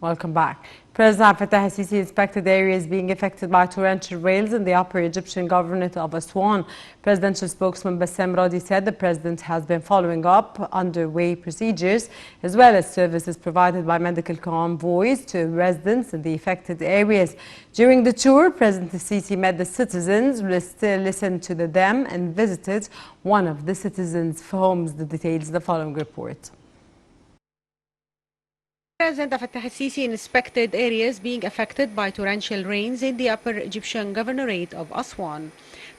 Welcome back. President Abdel Fattah el-Sisi inspected areas being affected by torrential rains in the upper Egyptian governorate of Aswan. Presidential spokesman Bassem Radi said the president has been following up underway procedures as well as services provided by medical convoys to residents in the affected areas. During the tour, President el-Sisi met the citizens, listened to them and visited one of the citizens' homes. The details in the following report. President Abdel Fattah el-Sisi inspected areas being affected by torrential rains in the upper Egyptian governorate of Aswan.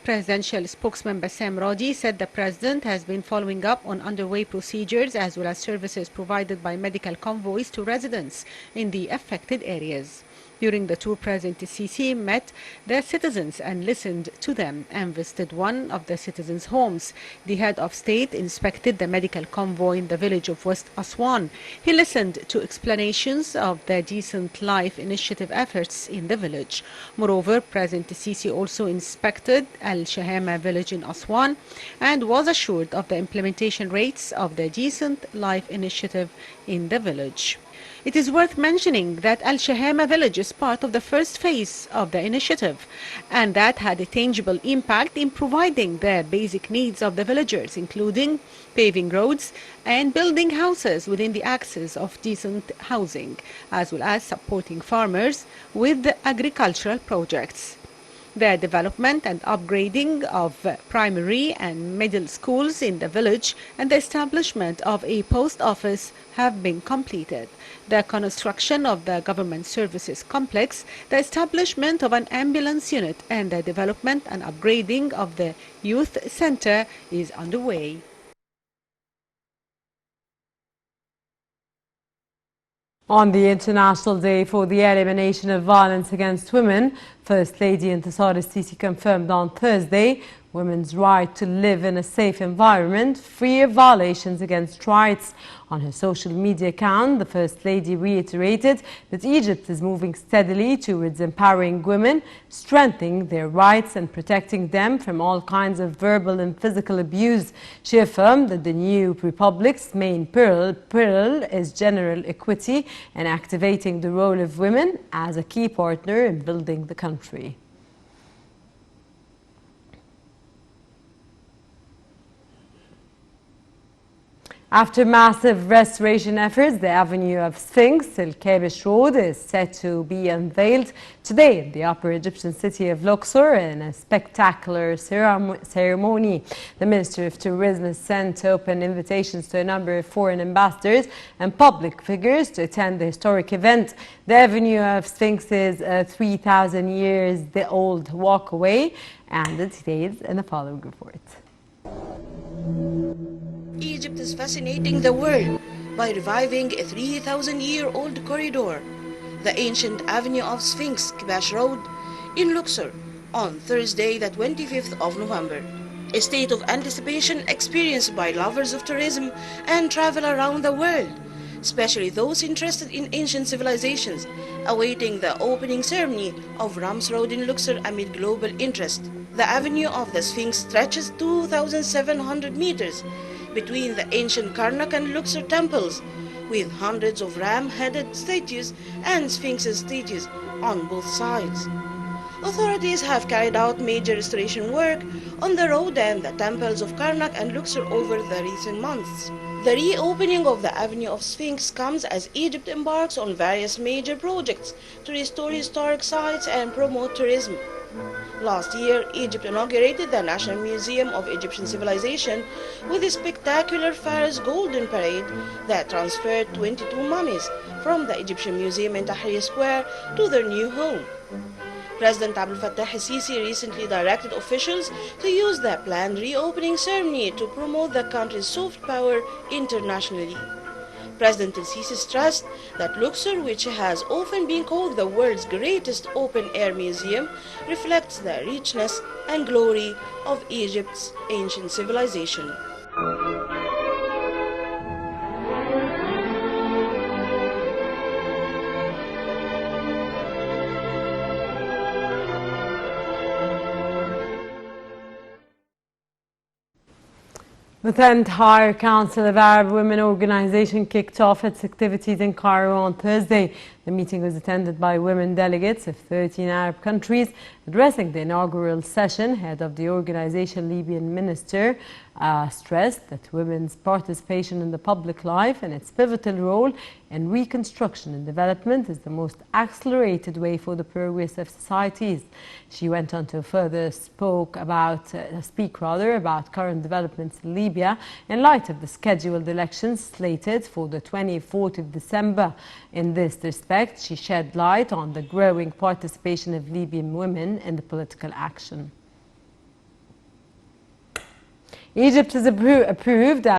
Presidential spokesman Bassem Radi said the president has been following up on underway procedures as well as services provided by medical convoys to residents in the affected areas. During the tour, President el-Sisi met the citizens and listened to them and visited one of the citizens' homes. The head of state inspected the medical convoy in the village of West Aswan. He listened to explanations of the Decent Life Initiative efforts in the village. Moreover, President el-Sisi also inspected Al-Shahama village in Aswan and was assured of the implementation rates of the Decent Life Initiative in the village. It is worth mentioning that Al-Shahama village is part of the first phase of the initiative and that had a tangible impact in providing the basic needs of the villagers, including paving roads and building houses within the access of decent housing, as well as supporting farmers with agricultural projects. The development and upgrading of primary and middle schools in the village and the establishment of a post office have been completed. The construction of the government services complex, the establishment of an ambulance unit, and the development and upgrading of the youth center is underway. On the International Day for the Elimination of Violence Against Women, First Lady Intisar el-Sisi confirmed on Thursday women's right to live in a safe environment, free of violations against rights. On her social media account, the First Lady reiterated that Egypt is moving steadily towards empowering women, strengthening their rights and protecting them from all kinds of verbal and physical abuse. She affirmed that the new republic's main peril is general equity and activating the role of women as a key partner in building the country. After massive restoration efforts, the Avenue of Sphinx, El-Kabish Road, is set to be unveiled today in the upper Egyptian city of Luxor in a spectacular ceremony. The Minister of Tourism has sent open invitations to a number of foreign ambassadors and public figures to attend the historic event. The Avenue of Sphinx is a 3,000 years old walkway, and the details in the following report. Egypt is fascinating the world by reviving a 3,000-year-old corridor, the ancient Avenue of Sphinx, Kabash Road, in Luxor, on Thursday, the 25th of November. A state of anticipation experienced by lovers of tourism and travel around the world, especially those interested in ancient civilizations, awaiting the opening ceremony of Rams Road in Luxor amid global interest. The Avenue of the Sphinx stretches 2,700 meters between the ancient Karnak and Luxor temples, with hundreds of ram-headed statues and Sphinx statues on both sides. Authorities have carried out major restoration work on the road and the temples of Karnak and Luxor over the recent months. The reopening of the Avenue of Sphinx comes as Egypt embarks on various major projects to restore historic sites and promote tourism. Last year, Egypt inaugurated the National Museum of Egyptian Civilization with a spectacular Pharaoh's Golden Parade that transferred 22 mummies from the Egyptian Museum in Tahrir Square to their new home. President Abdel Fattah el-Sisi recently directed officials to use the planned reopening ceremony to promote the country's soft power internationally. President el-Sisi stressed that Luxor, which has often been called the world's greatest open-air museum, reflects the richness and glory of Egypt's ancient civilization. The 10th Higher Council of Arab Women Organization kicked off its activities in Cairo on Thursday. The meeting was attended by women delegates of 13 Arab countries. Addressing the inaugural session, head of the organization, Libyan minister, stressed that women's participation in the public life and its pivotal role in reconstruction and development is the most accelerated way for the progress of societies. She went on to further speak about current developments in Libya in light of the scheduled elections slated for the 24th of December. In this respect, she shed light on the growing participation of Libyan women in the political action. Egypt has approved